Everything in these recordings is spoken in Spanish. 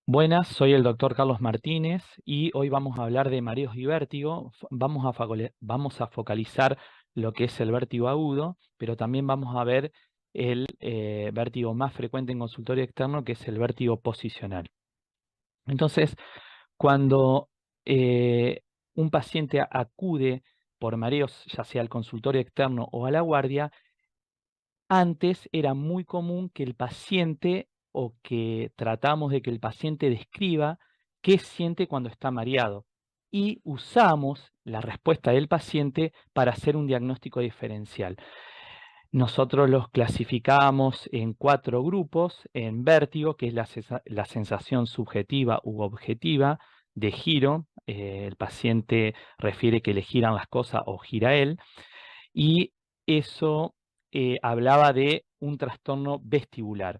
Buenas, soy el doctor Carlos Martínez y hoy vamos a hablar de mareos y vértigo. Vamos a focalizar lo que es el vértigo agudo, pero también vamos a ver el vértigo más frecuente en consultorio externo, que es el vértigo posicional. Entonces, cuando un paciente acude por mareos, ya sea al consultorio externo o a la guardia, antes era muy común que el paciente o que tratamos de que el paciente describa qué siente cuando está mareado y usamos la respuesta del paciente para hacer un diagnóstico diferencial. Nosotros los clasificábamos en 4 grupos: en vértigo, que es la sensación subjetiva u objetiva de giro. El paciente refiere que le giran las cosas o gira él, y eso hablaba de un trastorno vestibular.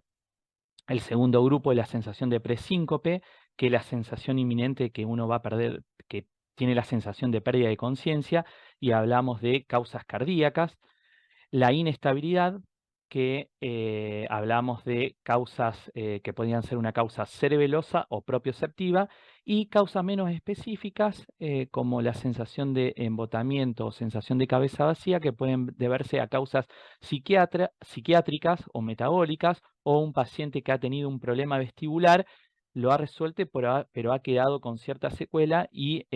El segundo grupo es la sensación de presíncope, que es la sensación inminente que uno va a perder, que tiene la sensación de pérdida de conciencia, y hablamos de causas cardíacas. La inestabilidad, que hablamos de causas que podían ser una causa cerebelosa o propioceptiva, y causas menos específicas, como la sensación de embotamiento o sensación de cabeza vacía, que pueden deberse a causas psiquiátricas o metabólicas, o un paciente que ha tenido un problema vestibular, lo ha resuelto, pero ha quedado con cierta secuela y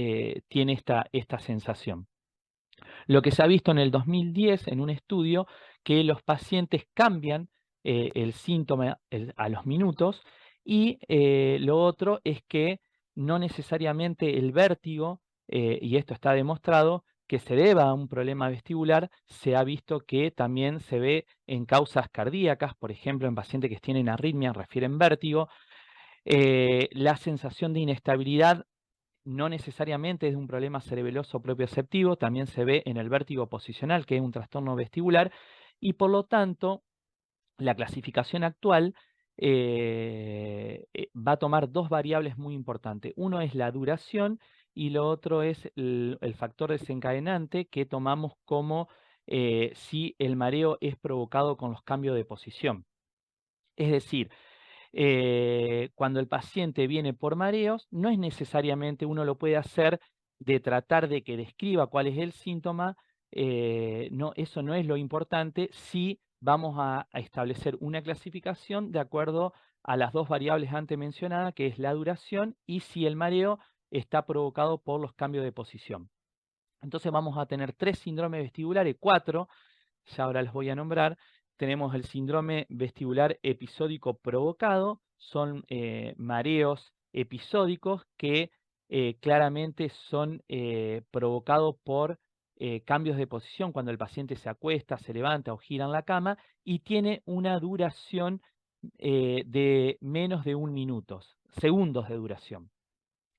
tiene esta sensación. Lo que se ha visto en el 2010 en un estudio, que los pacientes cambian el síntoma a los minutos, y lo otro es que no necesariamente el vértigo, y esto está demostrado, que se deba a un problema vestibular. Se ha visto que también se ve en causas cardíacas, por ejemplo, en pacientes que tienen arritmia, refieren vértigo. La sensación de inestabilidad no necesariamente es de un problema cerebeloso propioceptivo, también se ve en el vértigo posicional, que es un trastorno vestibular, y por lo tanto la clasificación actual va a tomar 2 variables muy importantes. Uno es la duración y lo otro es el factor desencadenante, que tomamos como si el mareo es provocado con los cambios de posición. Es decir, cuando el paciente viene por mareos, no es necesariamente, uno lo puede hacer de tratar de que describa cuál es el síntoma. No, eso no es lo importante. Si vamos a establecer una clasificación de acuerdo a las 2 variables antes mencionadas, que es la duración y si el mareo está provocado por los cambios de posición. Entonces vamos a tener 3 síndromes vestibulares, 4, ya ahora los voy a nombrar. Tenemos el síndrome vestibular episódico provocado. Son mareos episódicos que claramente son provocados por cambios de posición, cuando el paciente se acuesta, se levanta o gira en la cama, y tiene una duración de menos de 1 minuto, segundos de duración.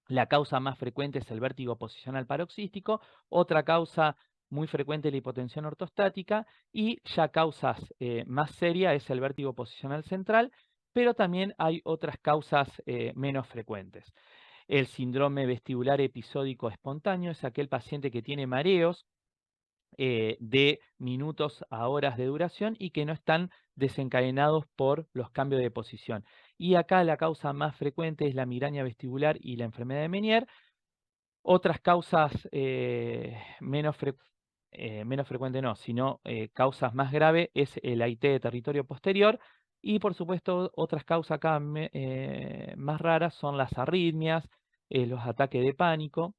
La causa más frecuente es el vértigo posicional paroxístico. Otra causa muy frecuente es la hipotensión ortostática, y ya causas más serias es el vértigo posicional central, pero también hay otras causas menos frecuentes. El síndrome vestibular episódico espontáneo es aquel paciente que tiene mareos de minutos a horas de duración y que no están desencadenados por los cambios de posición. Y acá la causa más frecuente es la migraña vestibular y la enfermedad de Meniere. Otras causas menos frecuentes no, sino causas más graves, es el AIT de territorio posterior. Y por supuesto, otras causas acá más raras son las arritmias, los ataques de pánico.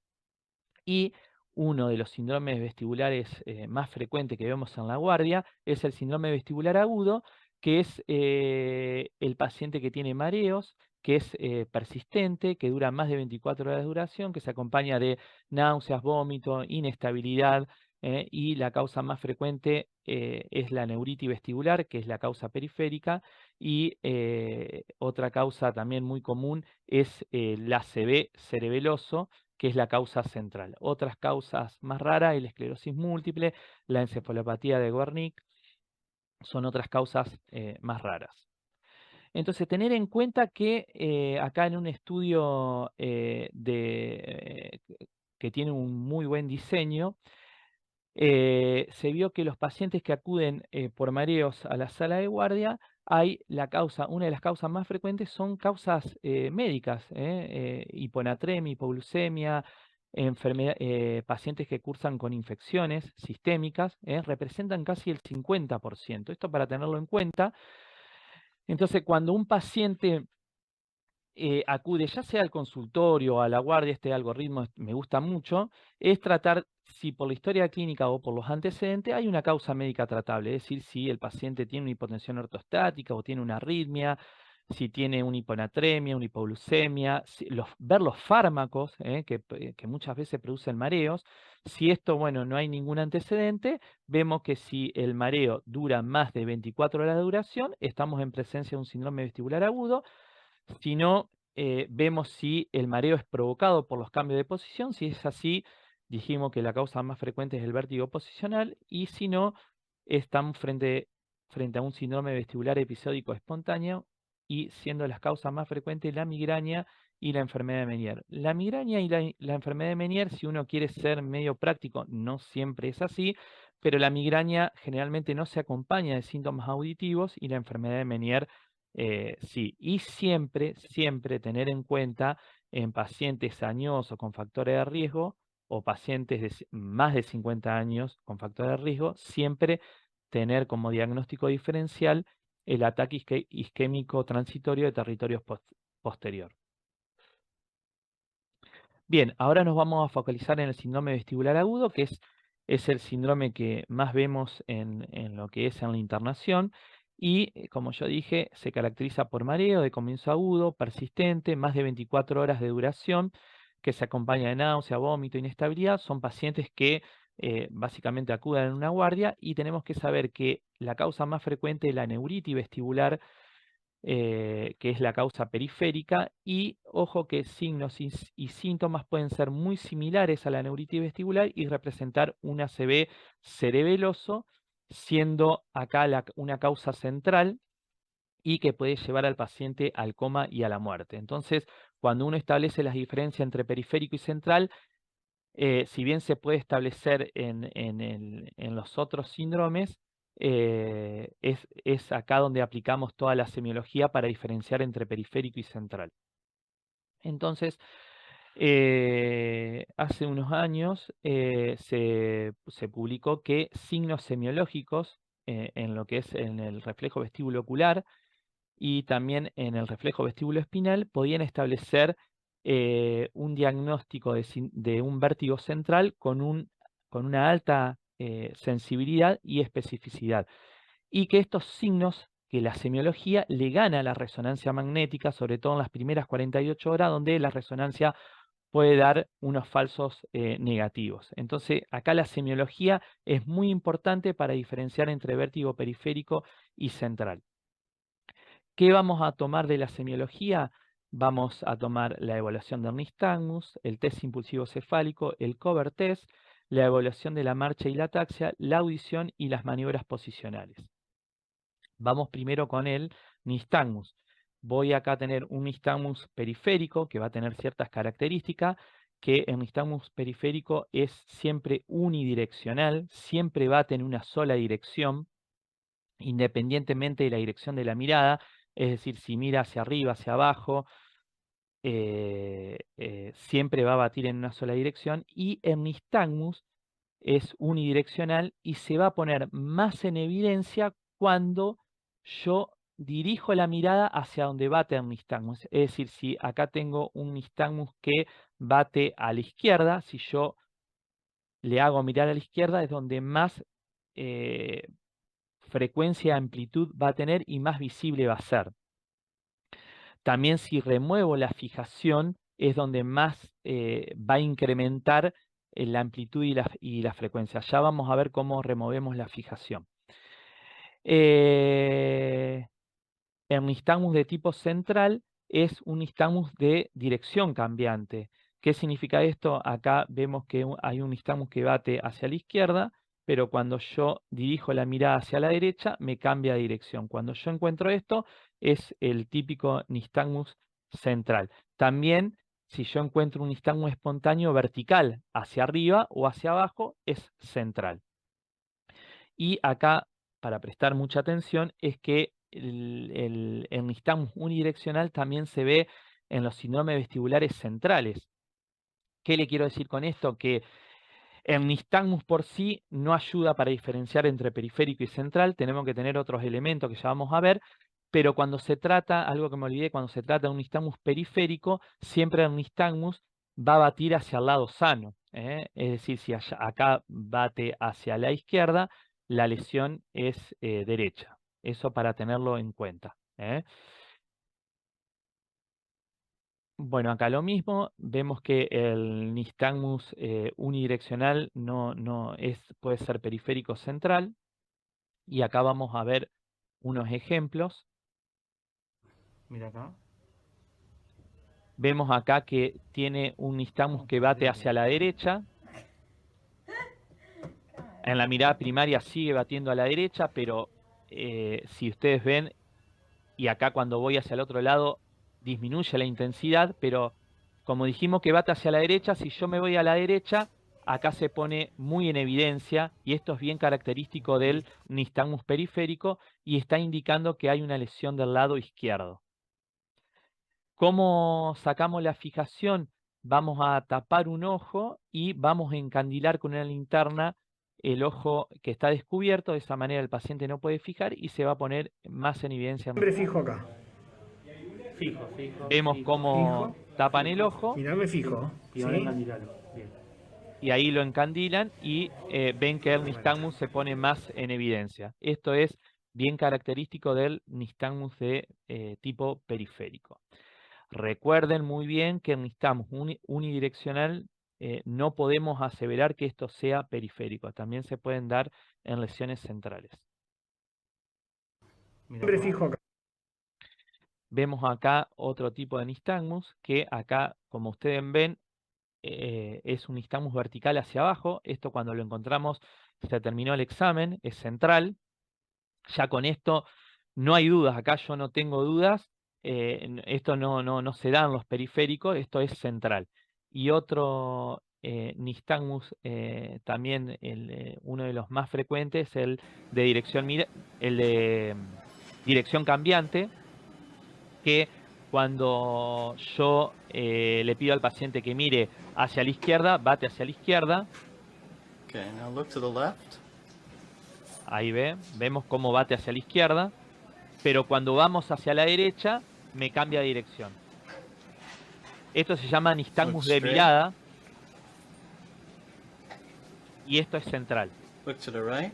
Y uno de los síndromes vestibulares más frecuentes que vemos en la guardia es el síndrome vestibular agudo, que es el paciente que tiene mareos, que es persistente, que dura más de 24 horas de duración, que se acompaña de náuseas, vómito, inestabilidad, y la causa más frecuente es la neuritis vestibular, que es la causa periférica, y otra causa también muy común es el ACV cerebeloso, que es la causa central. Otras causas más raras, el esclerosis múltiple, la encefalopatía de Wernicke, son otras causas más raras. Entonces, tener en cuenta que acá en un estudio que tiene un muy buen diseño, se vio que los pacientes que acuden por mareos a la sala de guardia una de las causas más frecuentes son causas médicas, hiponatremia, hipoglucemia, pacientes que cursan con infecciones sistémicas, representan casi el 50%. Esto para tenerlo en cuenta. Entonces, cuando un paciente acude ya sea al consultorio o a la guardia, este algoritmo me gusta mucho, es tratar si por la historia clínica o por los antecedentes hay una causa médica tratable, es decir, si el paciente tiene una hipotensión ortostática o tiene una arritmia, si tiene una hiponatremia, una hipoglucemia, ver los fármacos que muchas veces producen mareos. Si esto, bueno, no hay ningún antecedente, vemos que si el mareo dura más de 24 horas de duración, estamos en presencia de un síndrome vestibular agudo. Si no, vemos si el mareo es provocado por los cambios de posición. Si es así, dijimos que la causa más frecuente es el vértigo posicional, y si no, estamos frente a un síndrome vestibular episódico espontáneo, y siendo las causas más frecuentes la migraña y la enfermedad de Meniere. La migraña y la enfermedad de Meniere, si uno quiere ser medio práctico, no siempre es así, pero la migraña generalmente no se acompaña de síntomas auditivos, y la enfermedad de Meniere sí. Y siempre, siempre tener en cuenta en pacientes añosos con factores de riesgo o pacientes de más de 50 años con factores de riesgo, siempre tener como diagnóstico diferencial el ataque isquémico transitorio de territorio posterior. Bien, ahora nos vamos a focalizar en el síndrome vestibular agudo, que es el síndrome que más vemos en lo que es en la internación, y como yo dije, se caracteriza por mareo de comienzo agudo, persistente, más de 24 horas de duración, que se acompaña de náusea, vómito, inestabilidad. Son pacientes que básicamente acuden en una guardia, y tenemos que saber que la causa más frecuente es la neuritis vestibular, que es la causa periférica, y ojo que signos y síntomas pueden ser muy similares a la neuritis vestibular y representar un ACV cerebeloso, siendo acá una causa central y que puede llevar al paciente al coma y a la muerte. Entonces, cuando uno establece las diferencias entre periférico y central, si bien se puede establecer en los otros síndromes, es acá donde aplicamos toda la semiología para diferenciar entre periférico y central. Entonces, hace unos años se publicó que signos semiológicos en lo que es en el reflejo vestíbulo ocular y también en el reflejo vestíbulo espinal podían establecer un diagnóstico de un vértigo central con una alta sensibilidad y especificidad. Y que estos signos, que la semiología le gana a la resonancia magnética, sobre todo en las primeras 48 horas, donde la resonancia puede dar unos falsos negativos. Entonces, acá la semiología es muy importante para diferenciar entre vértigo periférico y central. ¿Qué vamos a tomar de la semiología? Vamos a tomar la evaluación del nistagmus, el test impulsivo cefálico, el cover test, la evaluación de la marcha y la ataxia, la audición y las maniobras posicionales. Vamos primero con el nistagmus. Voy acá a tener un nistagmus periférico que va a tener ciertas características, que el nistagmus periférico es siempre unidireccional, siempre va a tener una sola dirección, independientemente de la dirección de la mirada. Es decir, si mira hacia arriba, hacia abajo, siempre va a batir en una sola dirección, y el nistagmus es unidireccional y se va a poner más en evidencia cuando yo dirijo la mirada hacia donde bate el nistagmus. Es decir, si acá tengo un nistagmus que bate a la izquierda, si yo le hago mirar a la izquierda, es donde más frecuencia y amplitud va a tener y más visible va a ser. También si remuevo la fijación es donde más va a incrementar la amplitud y la frecuencia. Ya vamos a ver cómo removemos la fijación. El nistagmus de tipo central es un nistagmus de dirección cambiante. ¿Qué significa esto? Acá vemos que hay un nistagmus que bate hacia la izquierda, pero cuando yo dirijo la mirada hacia la derecha, me cambia de dirección. Cuando yo encuentro esto, es el típico nistagmus central. También, si yo encuentro un nistagmus espontáneo vertical hacia arriba o hacia abajo, es central. Y acá, para prestar mucha atención, es que el nistagmus unidireccional también se ve en los síndromes vestibulares centrales. ¿Qué le quiero decir con esto? Que el nistagmus por sí no ayuda para diferenciar entre periférico y central, tenemos que tener otros elementos que ya vamos a ver, pero cuando se trata, algo que me olvidé, cuando se trata de un nistagmus periférico, siempre el nistagmus va a batir hacia el lado sano, ¿eh? Es decir, si acá bate hacia la izquierda, la lesión es derecha. Eso para tenerlo en cuenta, ¿eh? Bueno, acá lo mismo, vemos que el nistagmus unidireccional puede ser periférico central, y acá vamos a ver unos ejemplos. Mira acá. Vemos acá que tiene un nistagmus que bate hacia la derecha. En la mirada primaria sigue batiendo a la derecha, pero si ustedes ven, y acá cuando voy hacia el otro lado disminuye la intensidad, pero como dijimos que bate hacia la derecha, si yo me voy a la derecha, acá se pone muy en evidencia, y esto es bien característico del nistagmus periférico, y está indicando que hay una lesión del lado izquierdo. ¿Cómo sacamos la fijación? Vamos a tapar un ojo y vamos a encandilar con una linterna el ojo que está descubierto. De esa manera el paciente no puede fijar y se va a poner más en evidencia. Siempre fijo acá. Fijo, fijo. Vemos Fijo. cómo tapan el ojo Mirá, me fijo. Y ahora encandilalo. Bien. y ahí lo encandilan y ven que el nistagmus se pone más en evidencia. Esto es bien característico del nistagmus de tipo periférico. Recuerden muy bien que el nistagmus unidireccional no podemos aseverar que esto sea periférico. También se pueden dar en lesiones centrales. Siempre fijo acá. Vemos acá otro tipo de nistagmus, que acá, como ustedes ven, es un nistagmus vertical hacia abajo. Esto cuando lo encontramos, se terminó el examen, es central. Ya con esto no hay dudas, acá yo no tengo dudas, esto no se da en los periféricos, esto es central. Y otro nistagmus, también uno de los más frecuentes, el de dirección cambiante, que cuando yo le pido al paciente que mire hacia la izquierda, bate hacia la izquierda. Okay, now look to the left. Ahí vemos cómo bate hacia la izquierda, pero cuando vamos hacia la derecha, me cambia de dirección. Esto se llama nistagmus de mirada, y esto es central. Look to the right.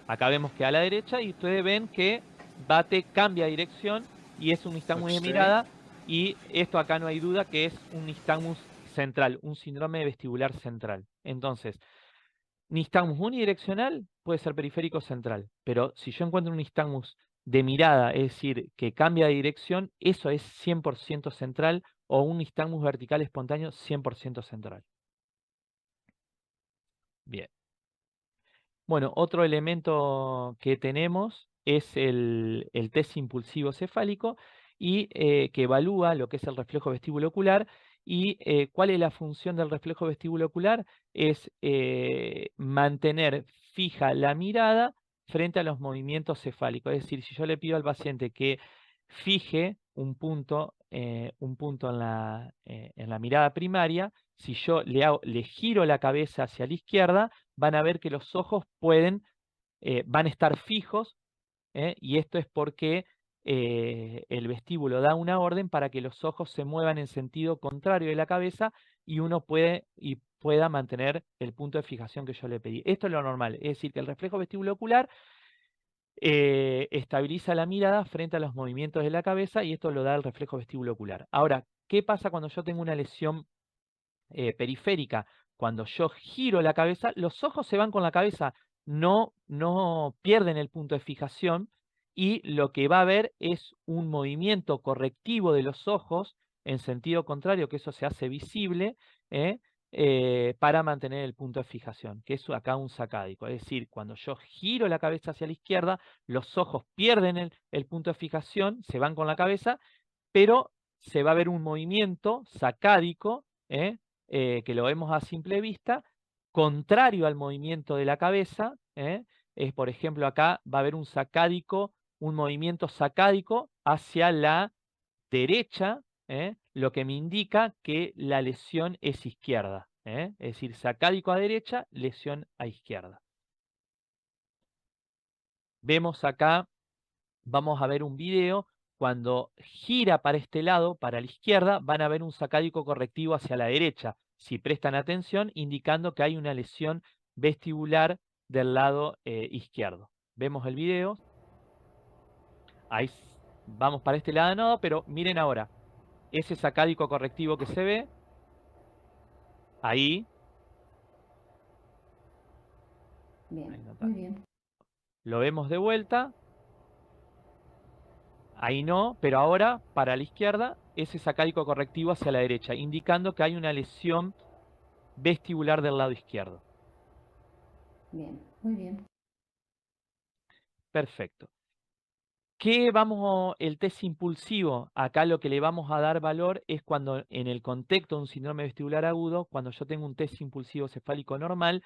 Acá vemos que a la derecha, y ustedes ven que bate, cambia de dirección, y es un nistagmus de mirada, y esto acá no hay duda que es un nistagmus central, un síndrome vestibular central. Entonces, nistagmus unidireccional puede ser periférico central, pero si yo encuentro un nistagmus de mirada, es decir, que cambia de dirección, eso es 100% central, o un nistagmus vertical espontáneo 100% central. Bien. Bueno, otro elemento que tenemos es el test impulsivo cefálico, y que evalúa lo que es el reflejo vestíbulo ocular. ¿Y cuál es la función del reflejo vestíbulo ocular? Es mantener fija la mirada frente a los movimientos cefálicos. Es decir, si yo le pido al paciente que fije un punto en la mirada primaria, si yo le giro la cabeza hacia la izquierda, van a ver que los ojos van a estar fijos, y esto es porque el vestíbulo da una orden para que los ojos se muevan en sentido contrario de la cabeza, y uno pueda mantener el punto de fijación que yo le pedí. Esto es lo normal, es decir, que el reflejo vestíbulo ocular estabiliza la mirada frente a los movimientos de la cabeza, y esto lo da el reflejo vestíbulo ocular. Ahora, ¿qué pasa cuando yo tengo una lesión periférica? Cuando yo giro la cabeza, los ojos se van con la cabeza, no pierden el punto de fijación, y lo que va a haber es un movimiento correctivo de los ojos en sentido contrario, que eso se hace visible, para mantener el punto de fijación, que es acá un sacádico. Es decir, cuando yo giro la cabeza hacia la izquierda, los ojos pierden el punto de fijación, se van con la cabeza, pero se va a ver un movimiento sacádico, que lo vemos a simple vista, contrario al movimiento de la cabeza. Por ejemplo, acá va a haber un sacádico, un movimiento sacádico hacia la derecha, lo que me indica que la lesión es izquierda. Es decir, sacádico a derecha, lesión a izquierda. Vemos acá, vamos a ver un video, cuando gira para este lado, para la izquierda, van a ver un sacádico correctivo hacia la derecha, si prestan atención, indicando que hay una lesión vestibular del lado izquierdo. Vemos el video. Ahí vamos para este lado, no, pero miren ahora, ese sacádico correctivo que se ve, ahí, Bien, ahí no está. muy bien. Lo vemos de vuelta, ahí no, pero ahora para la izquierda, ese sacádico correctivo hacia la derecha, indicando que hay una lesión vestibular del lado izquierdo. Bien, muy bien. Perfecto. El test impulsivo? Acá lo que le vamos a dar valor es cuando en el contexto de un síndrome vestibular agudo, cuando yo tengo un test impulsivo cefálico normal,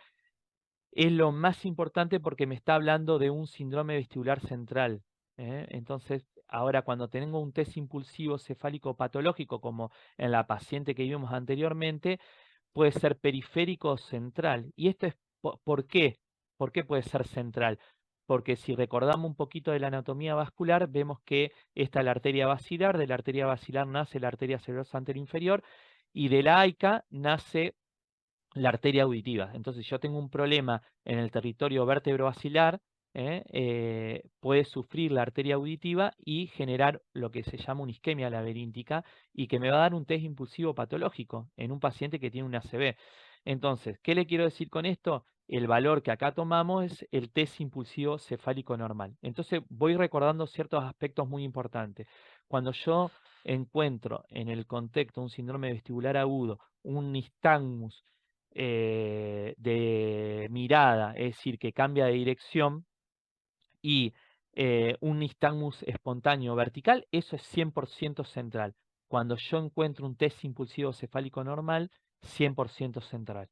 es lo más importante porque me está hablando de un síndrome vestibular central. Entonces, ahora cuando tengo un test impulsivo cefálico patológico, como en la paciente que vimos anteriormente, puede ser periférico o central. ¿Y esto es por qué? ¿Por qué puede ser central? Porque si recordamos un poquito de la anatomía vascular, vemos que esta es la arteria basilar, de la arteria basilar nace la arteria cerebrosa anterior-inferior, y de la AICA nace la arteria auditiva. Entonces, si yo tengo un problema en el territorio vértebro-basilar, puede sufrir la arteria auditiva y generar lo que se llama una isquemia laberíntica y que me va a dar un test impulsivo patológico en un paciente que tiene una ACV. Entonces, ¿qué le quiero decir con esto? El valor que acá tomamos es el test impulsivo cefálico normal. Entonces, voy recordando ciertos aspectos muy importantes. Cuando yo encuentro en el contexto un síndrome vestibular agudo, un nistagmus de mirada, es decir, que cambia de dirección, y un nistagmus espontáneo vertical, eso es 100% central. Cuando yo encuentro un test impulsivo cefálico normal, 100% central.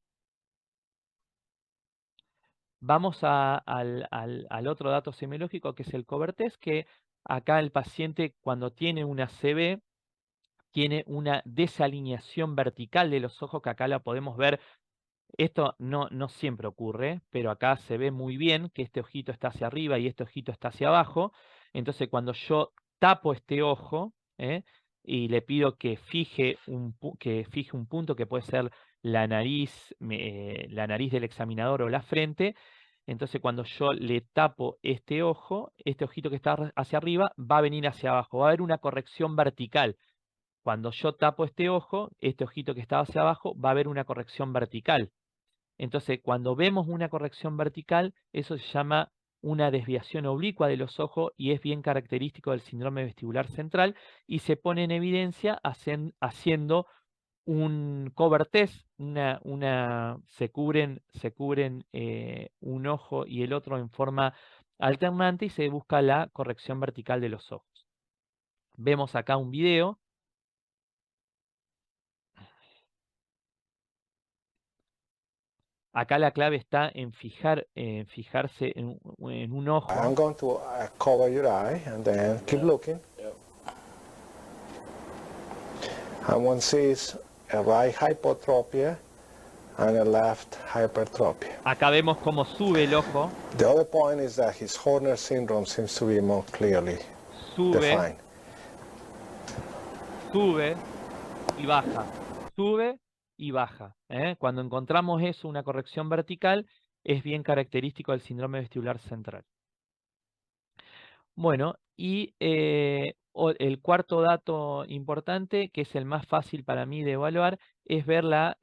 Vamos al otro dato semiológico, que es el cover test, que acá el paciente cuando tiene una CB tiene una desalineación vertical de los ojos, que acá la podemos ver. Esto no siempre ocurre, pero acá se ve muy bien que este ojito está hacia arriba y este ojito está hacia abajo. Entonces, cuando yo tapo este ojo y le pido que fije un punto que puede ser la nariz del examinador o la frente, entonces cuando yo le tapo este ojo, este ojito que está hacia arriba va a venir hacia abajo. Va a haber una corrección vertical. Cuando yo tapo este ojo, este ojito que está hacia abajo, va a haber una corrección vertical. Entonces, cuando vemos una corrección vertical, eso se llama una desviación oblicua de los ojos y es bien característico del síndrome vestibular central y se pone en evidencia haciendo un cover test, se cubren un ojo y el otro en forma alternante y se busca la corrección vertical de los ojos. Vemos acá un video. Acá la clave está en fijarse en un ojo. I'm going to cover your eye and then keep looking. And one sees a right hypotropia and a left hypertropia. Acá vemos cómo sube el ojo. The other point is that his Horner syndrome seems to be more clearly defined. Sube y baja. Sube y baja. Cuando encontramos eso, una corrección vertical, es bien característico del síndrome vestibular central. Bueno, y el cuarto dato importante, que es el más fácil para mí de evaluar, es ver la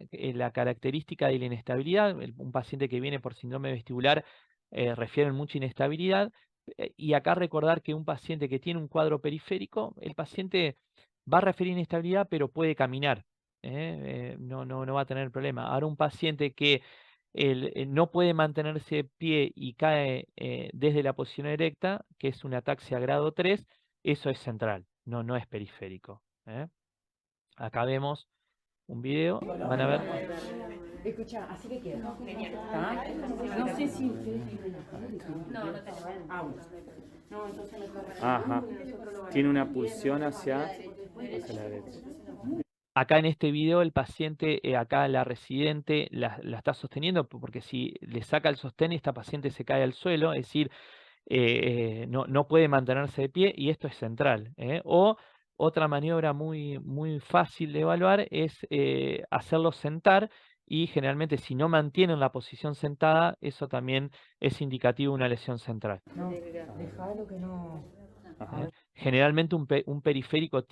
característica de la inestabilidad. Un paciente que viene por síndrome vestibular refiere mucha inestabilidad. Y acá recordar que un paciente que tiene un cuadro periférico, el paciente va a referir inestabilidad, pero puede caminar. No va a tener problema. Ahora un paciente que no puede mantenerse de pie y cae desde la posición erecta, que es una ataxia grado 3, eso es central, no es periférico. Acá vemos un video, van a ver. Escucha, así que quiero. No sé si ustedes tienen. No, no tenemos. No, entonces mejor. Ajá. Tiene una pulsión hacia la derecha. Acá en este video el paciente, acá la residente la está sosteniendo porque si le saca el sostén esta paciente se cae al suelo, es decir, no puede mantenerse de pie y esto es central. O otra maniobra muy fácil de evaluar es hacerlo sentar y generalmente si no mantienen la posición sentada, eso también es indicativo de una lesión central. No, dejalo que no. Ajá. Generalmente un periférico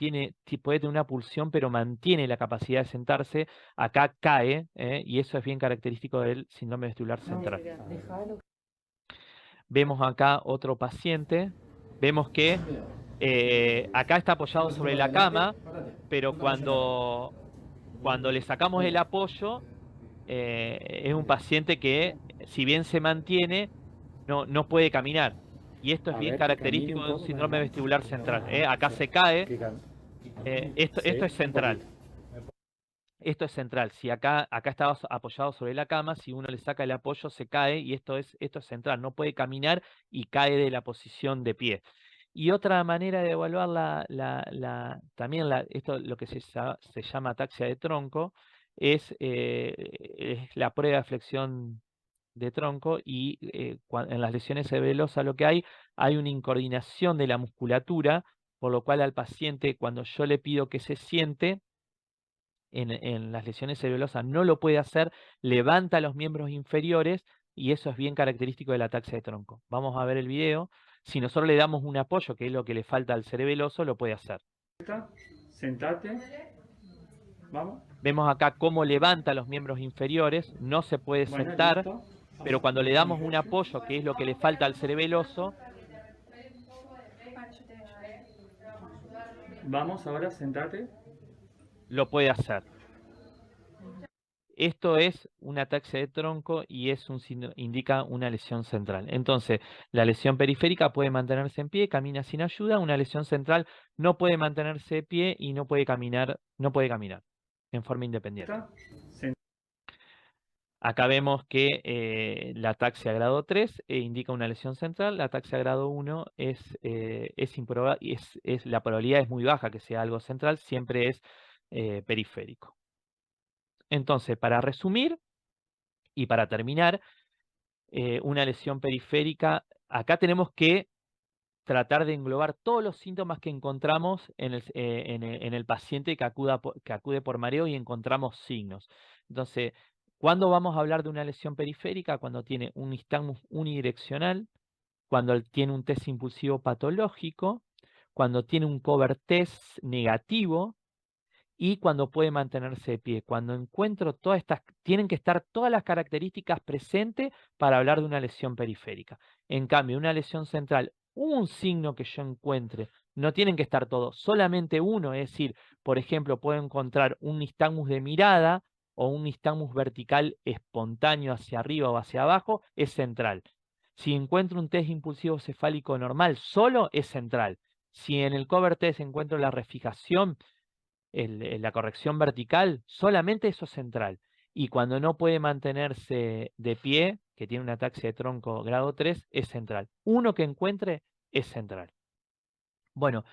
puede tener una pulsión, pero mantiene la capacidad de sentarse. Acá cae, y eso es bien característico del síndrome vestibular central. Dejalo. Vemos acá otro paciente. Vemos que acá está apoyado sobre la cama, pero cuando le sacamos el apoyo, es un paciente que, si bien se mantiene, no puede caminar. Y esto es bien característico de un síndrome vestibular central. Acá se cae. Esto es central. Esto es central. Si acá está apoyado sobre la cama, si uno le saca el apoyo, se cae y esto es central. No puede caminar y cae de la posición de pie. Y otra manera de evaluar también esto lo que se llama ataxia de tronco es la prueba de flexión de tronco y en las lesiones cerebelosas lo que hay una incoordinación de la musculatura, por lo cual al paciente cuando yo le pido que se siente, en las lesiones cerebelosas no lo puede hacer, levanta los miembros inferiores y eso es bien característico de la ataxia de tronco. Vamos a ver el video. Si nosotros le damos un apoyo, que es lo que le falta al cerebeloso, lo puede hacer. Sentate. Vamos. Vemos acá cómo levanta los miembros inferiores, no se puede sentar, pero cuando le damos un apoyo, que es lo que le falta al cerebeloso, vamos ahora, sentate, lo puede hacer. Esto es una ataxia de tronco y indica una lesión central. Entonces, la lesión periférica puede mantenerse en pie, camina sin ayuda. Una lesión central no puede mantenerse de pie y no puede caminar en forma independiente. Acá vemos que la ataxia grado 3 indica una lesión central, la ataxia grado 1 la probabilidad es muy baja que sea algo central, siempre es periférico. Entonces, para resumir y para terminar, una lesión periférica, acá tenemos que tratar de englobar todos los síntomas que encontramos en el paciente que acude por mareo y encontramos signos. Entonces, ¿cuándo vamos a hablar de una lesión periférica? Cuando tiene un nistagmus unidireccional, cuando tiene un test impulsivo patológico, cuando tiene un cover test negativo y cuando puede mantenerse de pie. Cuando encuentro tienen que estar todas las características presentes para hablar de una lesión periférica. En cambio, una lesión central, un signo que yo encuentre, no tienen que estar todos, solamente uno, es decir, por ejemplo, puedo encontrar un nistagmus de mirada o un nistagmus vertical espontáneo hacia arriba o hacia abajo, es central. Si encuentro un test impulsivo cefálico normal, solo es central. Si en el cover test encuentro la refijación, la corrección vertical, solamente eso es central. Y cuando no puede mantenerse de pie, que tiene una ataxia de tronco grado 3, es central. Uno que encuentre es central. Bueno,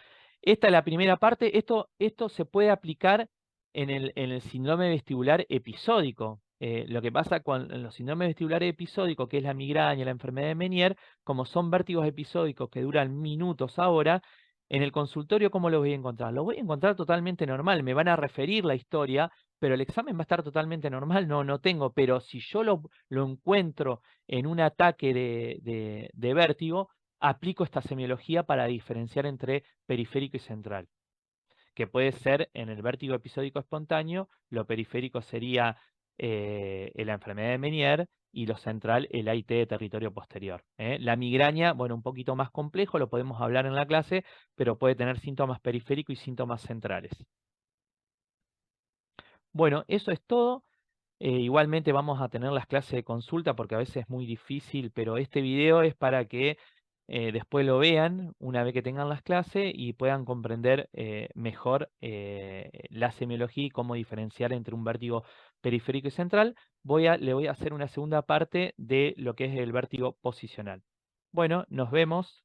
esta es la primera parte. Esto se puede aplicar en el síndrome vestibular episódico. Lo que pasa con los síndromes vestibulares episódicos, que es la migraña, la enfermedad de Meniere, como son vértigos episódicos que duran minutos ahora, en el consultorio, ¿cómo lo voy a encontrar? Lo voy a encontrar totalmente normal. Me van a referir la historia, pero el examen va a estar totalmente normal. No tengo. Pero si yo lo encuentro en un ataque de vértigo, aplico esta semiología para diferenciar entre periférico y central, que puede ser en el vértigo episódico espontáneo, lo periférico sería la enfermedad de Meniere y lo central el AIT de territorio posterior. La migraña, bueno, un poquito más complejo, lo podemos hablar en la clase, pero puede tener síntomas periféricos y síntomas centrales. Bueno, eso es todo. Igualmente vamos a tener las clases de consulta porque a veces es muy difícil, pero este video es para que después lo vean una vez que tengan las clases y puedan comprender mejor la semiología y cómo diferenciar entre un vértigo periférico y central. Le voy a hacer una segunda parte de lo que es el vértigo posicional. Bueno, nos vemos.